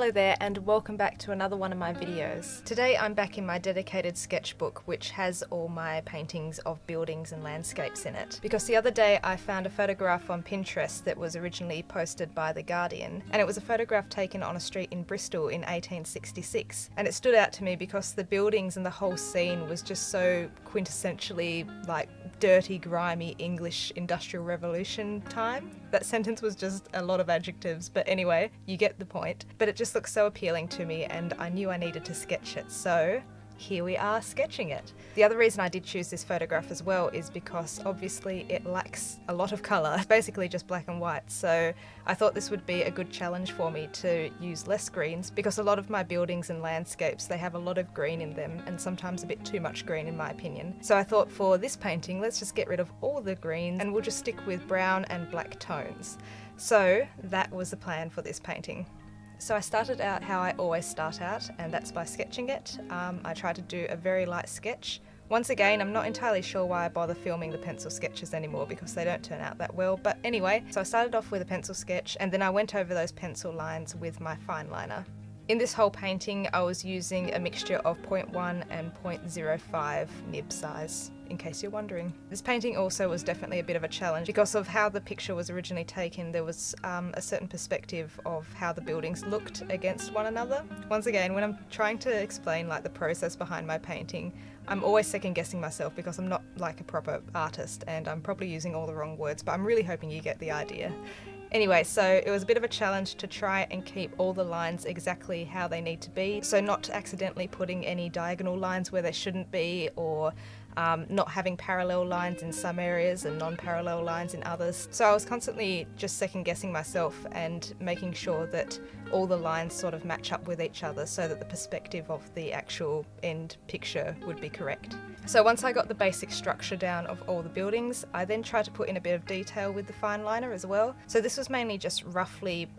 Hello there and welcome back to another one of my videos. Today I'm back in my dedicated sketchbook which has all my paintings of buildings and landscapes in it. Because the other day I found a photograph on Pinterest that was originally posted by The Guardian, and it was a photograph taken on a street in Bristol in 1866, and it stood out to me because the buildings and the whole scene was just so quintessentially like dirty, grimy English Industrial Revolution time. That sentence was just a lot of adjectives, but anyway, you get the point. But it just looked so appealing to me and I knew I needed to sketch it, so here we are sketching it. The other reason I did choose this photograph as well is because obviously it lacks a lot of colour. It's basically just black and white, so I thought this would be a good challenge for me to use less greens, because a lot of my buildings and landscapes, they have a lot of green in them and sometimes a bit too much green in my opinion. So I thought for this painting, let's just get rid of all the greens and we'll just stick with brown and black tones. So that was the plan for this painting. So I started out how I always start out, and that's by sketching it. I tried to do a very light sketch. Once again, I'm not entirely sure why I bother filming the pencil sketches anymore because they don't turn out that well, but anyway, so I started off with a pencil sketch and then I went over those pencil lines with my fine liner. In this whole painting, I was using a mixture of 0.1 and 0.05 nib size, in case you're wondering. This painting also was definitely a bit of a challenge because of how the picture was originally taken. There was a certain perspective of how the buildings looked against one another. Once again, when I'm trying to explain like the process behind my painting, I'm always second guessing myself because I'm not like a proper artist and I'm probably using all the wrong words, but I'm really hoping you get the idea. Anyway, so it was a bit of a challenge to try and keep all the lines exactly how they need to be, so not accidentally putting any diagonal lines where they shouldn't be, or not having parallel lines in some areas and non-parallel lines in others. So I was constantly just second guessing myself and making sure that all the lines sort of match up with each other so that the perspective of the actual end picture would be correct. So once I got the basic structure down of all the buildings, I then tried to put in a bit of detail with the fine liner as well. So this was mainly just roughly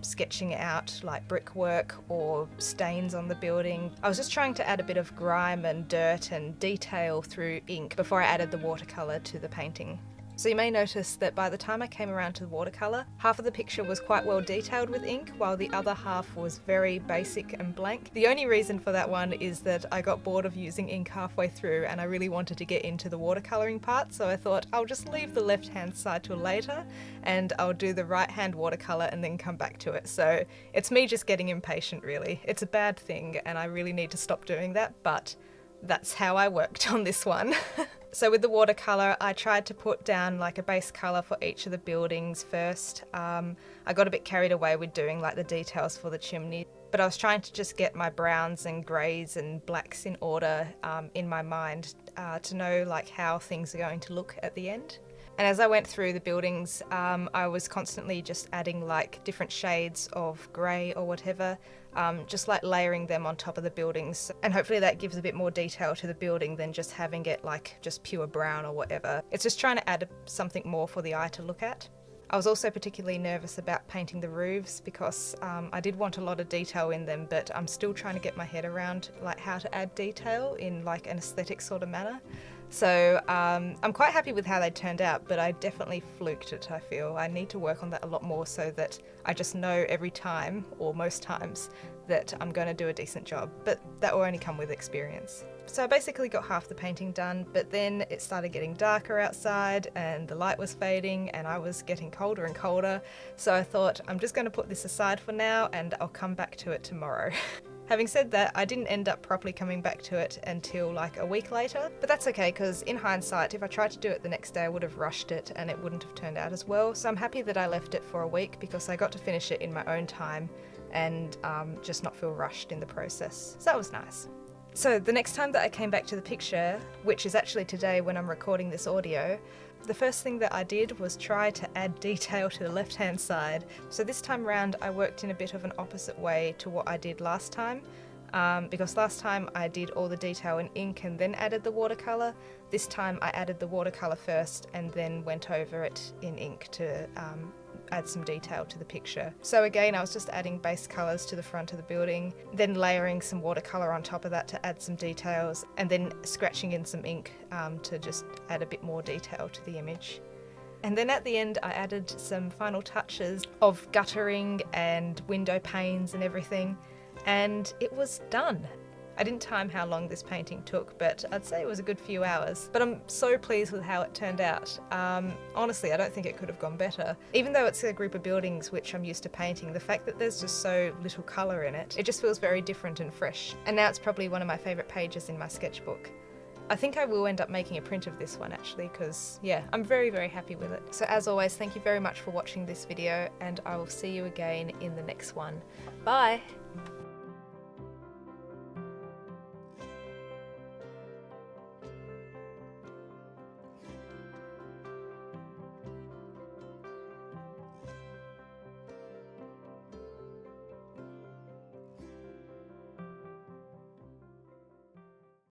sketching out like brickwork or stains on the building. I was just trying to add a bit of grime and dirt and detail through ink before I added the watercolour to the painting. So you may notice that by the time I came around to the watercolour, half of the picture was quite well detailed with ink, while the other half was very basic and blank. The only reason for that one is that I got bored of using ink halfway through and I really wanted to get into the watercolouring part, so I thought I'll just leave the left-hand side till later and I'll do the right-hand watercolour and then come back to it. So it's me just getting impatient really. It's a bad thing and I really need to stop doing that, but that's how I worked on this one. So with the watercolour, I tried to put down like a base colour for each of the buildings first. I got a bit carried away with doing like the details for the chimney, but I was trying to just get my browns and greys and blacks in order in my mind to know like how things are going to look at the end. And as I went through the buildings, I was constantly just adding like different shades of grey or whatever, just like layering them on top of the buildings. And hopefully that gives a bit more detail to the building than just having it like just pure brown or whatever. It's just trying to add something more for the eye to look at. I was also particularly nervous about painting the roofs because I did want a lot of detail in them, but I'm still trying to get my head around like how to add detail in like an aesthetic sort of manner. So I'm quite happy with how they turned out, but I definitely fluked it, I feel. I need to work on that a lot more so that I just know every time, or most times, that I'm going to do a decent job, but that will only come with experience. So I basically got half the painting done, but then it started getting darker outside and the light was fading and I was getting colder and colder, so I thought I'm just going to put this aside for now and I'll come back to it tomorrow. Having said that, I didn't end up properly coming back to it until like a week later, but that's okay because in hindsight, if I tried to do it the next day, I would have rushed it and it wouldn't have turned out as well. So I'm happy that I left it for a week because I got to finish it in my own time and just not feel rushed in the process. So that was nice. So the next time that I came back to the picture, which is actually today when I'm recording this audio, the first thing that I did was try to add detail to the left-hand side. So this time round I worked in a bit of an opposite way to what I did last time. Because last time I did all the detail in ink and then added the watercolour. This time I added the watercolour first and then went over it in ink to add some detail to the picture. So again, I was just adding base colours to the front of the building, then layering some watercolour on top of that to add some details, and then scratching in some ink to just add a bit more detail to the image. And then at the end I added some final touches of guttering and window panes and everything, and it was done. I didn't time how long this painting took, but I'd say it was a good few hours. But I'm so pleased with how it turned out. Honestly, I don't think it could have gone better. Even though it's a group of buildings which I'm used to painting, the fact that there's just so little colour in it, it just feels very different and fresh. And now it's probably one of my favourite pages in my sketchbook. I think I will end up making a print of this one actually, because yeah, I'm very, very happy with it. So as always, thank you very much for watching this video, and I will see you again in the next one. Bye!